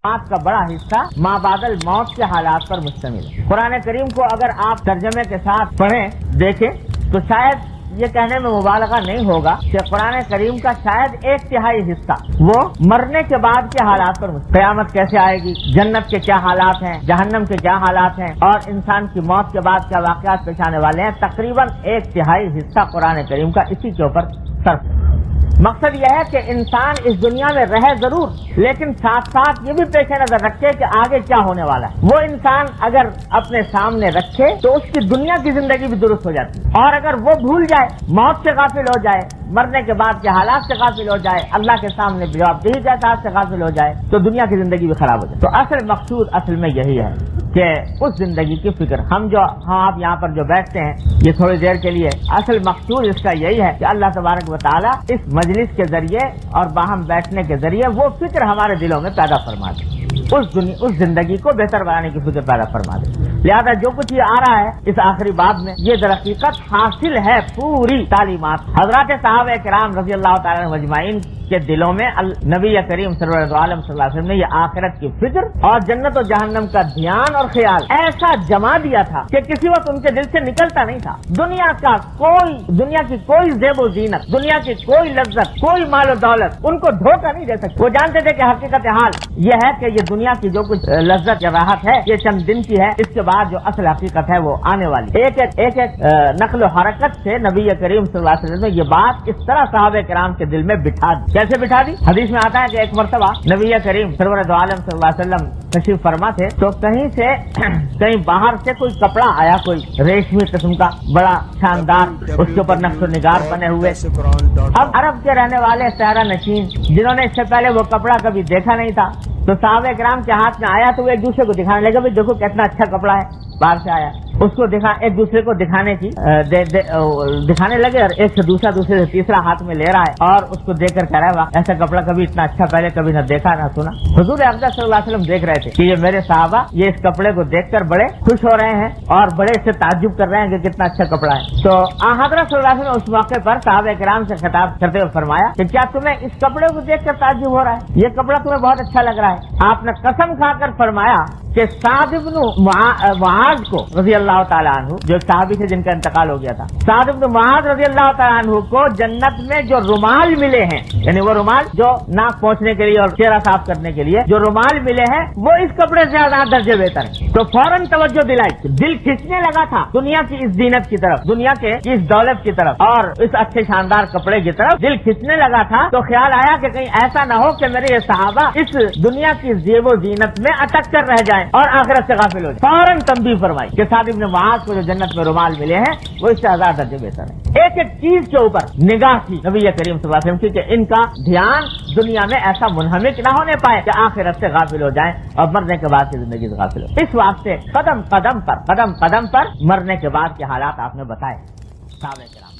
آج کا بڑا حصہ ما بعد الموت کے حالات پر مشتمل ہے۔ قرآن کریم کو اگر آپ ترجمے کے ساتھ پڑھیں دیکھیں تو شاید یہ کہنے میں مبالغہ نہیں ہوگا کہ قرآن کریم کا شاید 1/3 حصہ وہ مرنے کے بعد کے حالات پر قیامت کیسے آئے گی، جنت کے کیا حالات ہیں، جہنم کے کیا حالات ہیں، اور انسان کی موت کے بعد کیا واقعات پیش آنے والے ہیں۔ تقریباً 1/3 حصہ قرآن کریم کا اسی کے اوپر صرف۔ مقصد یہ ہے کہ انسان اس دنیا میں رہے ضرور، لیکن ساتھ ساتھ یہ بھی پیش نظر رکھے کہ آگے کیا ہونے والا ہے۔ وہ انسان اگر اپنے سامنے رکھے تو اس کی دنیا کی زندگی بھی درست ہو جاتی ہے، اور اگر وہ بھول جائے، موت سے غافل ہو جائے، مرنے کے بعد کے حالات سے غافل ہو جائے، اللہ کے سامنے جواب دہی کے احساس سے غافل ہو جائے تو دنیا کی زندگی بھی خراب ہو جائے۔ تو اصل مقصود اصل میں یہی ہے کہ اس زندگی کی فکر ہم آپ یہاں پر جو بیٹھتے ہیں یہ تھوڑی دیر کے لیے، اصل مقصود اس کا یہی ہے کہ اللہ تبارک و تعالیٰ اس مجلس کے ذریعے اور باہم بیٹھنے کے ذریعے وہ فکر ہمارے دلوں میں پیدا فرما دے، اس زندگی کو بہتر بنانے کی فکر پیدا فرما دے۔ لہذا جو کچھ یہ آ رہا ہے اس آخری باب میں، یہ در حقیقت حاصل ہے پوری تعلیمات حضرات صحابہ کرام رضی اللہ تعالیٰ عنہم اجمعین کے دلوں میں نبی کریم سرور عالم صلی اللہ علیہ وسلم نے یہ آخرت کی فکر اور جنت و جہنم کا دھیان اور خیال ایسا جما دیا تھا کہ کسی وقت ان کے دل سے نکلتا نہیں تھا۔ دنیا کی کوئی زیب و زینت، دنیا کی کوئی لذت، کوئی مال و دولت ان کو دھوکہ نہیں دے سکتی۔ وہ جانتے تھے کہ حقیقت حال یہ ہے کہ یہ دنیا کی جو کچھ لذت یا راحت ہے یہ چند دن کی ہے، اس کے بعد جو اصل حقیقت ہے وہ آنے والی۔ ایک نقل و حرکت سے نبی کریم صلی اللہ علیہ وسلم نے یہ بات اس طرح صحابہ کرام کے دل میں بٹھا دی۔ کیسے بٹھا دی؟ حدیث میں آتا ہے کہ ایک مرتبہ نبی کریم سرور عالم صلی اللہ علیہ وسلم تشریف فرما تھے تو کہیں باہر سے کوئی کپڑا آیا، کوئی ریشمی قسم کا بڑا شاندار، اس کے اوپر نقش و نگار بنے ہوئے۔ اب عرب کے رہنے والے صحرا نشین جنہوں نے اس سے پہلے وہ کپڑا کبھی دیکھا نہیں تھا تو صحابہ کرام کے ہاتھ میں آیا تو وہ ایک دوسرے کو دکھانے لگے، بھائی دیکھو کتنا اچھا کپڑا ہے، باہر سے آیا، اس کو ایک دوسرے کو دکھانے لگے، اور ایک سے دوسرے سے تیسرا ہاتھ میں لے رہا ہے اور اس کو دیکھ کر کہہ رہا ہے ایسا کپڑا کبھی اتنا اچھا پہلے کبھی نہ دیکھا نہ سنا۔ حضور اقدس صلی اللہ علیہ وسلم دیکھ رہے تھے کہ یہ میرے صحابہ یہ اس کپڑے کو دیکھ کر بڑے خوش ہو رہے ہیں اور بڑے اس سے تعجب کر رہے ہیں کہ کتنا اچھا کپڑا ہے۔ تو حضرت صلی اللہ علیہ وسلم نے اس موقع پر صحابہ کرام سے خطاب کرتے ہوئے فرمایا کہ کیا تمہیں اس کپڑے کو دیکھ کر تعجب ہو رہا ہے؟ یہ کپڑا تمہیں بہت اچھا لگ رہا ہے۔ آپ نے قسم کھا کر فرمایا کہ سعد بن معاذ کو رضی اللہ تعالیٰ عنہ، جو صحابی سے جن کا انتقال ہو گیا تھا، سعد بن معاذ رضی اللہ تعالیٰ عنہ کو جنت میں جو رومال ملے ہیں، یعنی وہ رومال جو ناک پہنچنے کے لیے اور چہرہ صاف کرنے کے لیے جو رومال ملے ہیں وہ اس کپڑے سے زیادہ درجے بہتر ہیں۔ تو فوراً توجہ دلائی، دل کھینچنے لگا تھا دنیا کی اس زینت کی طرف، دنیا کے اس دولت کی طرف اور اس اچھے شاندار کپڑے کی طرف دل کھینچنے لگا تھا۔ تو خیال آیا کہ کہیں ایسا نہ ہو کہ میرے یہ صحابہ اس دنیا کی زیب و زینت میں اٹک کر رہ جائیں اور آخرت سے غافل ہو جائے۔ فوراً تنبیہ فرمائی کہ سعد بن معاذ کو جو جنت میں رومال ملے ہیں وہ اس سے 1000 درجے بہتر ہے۔ ایک ایک چیز کے اوپر نگاہ کی نبی کریم صلی اللہ علیہ وسلم کی کہ ان کا دھیان دنیا میں ایسا منہمک نہ ہونے پائے کہ آخرت سے غافل ہو جائیں اور مرنے کے بعد کی زندگی سے غافل ہو۔ اس واسطے قدم قدم پر مرنے کے بعد کے حالات آپ نے بتائے صحابہ کرام۔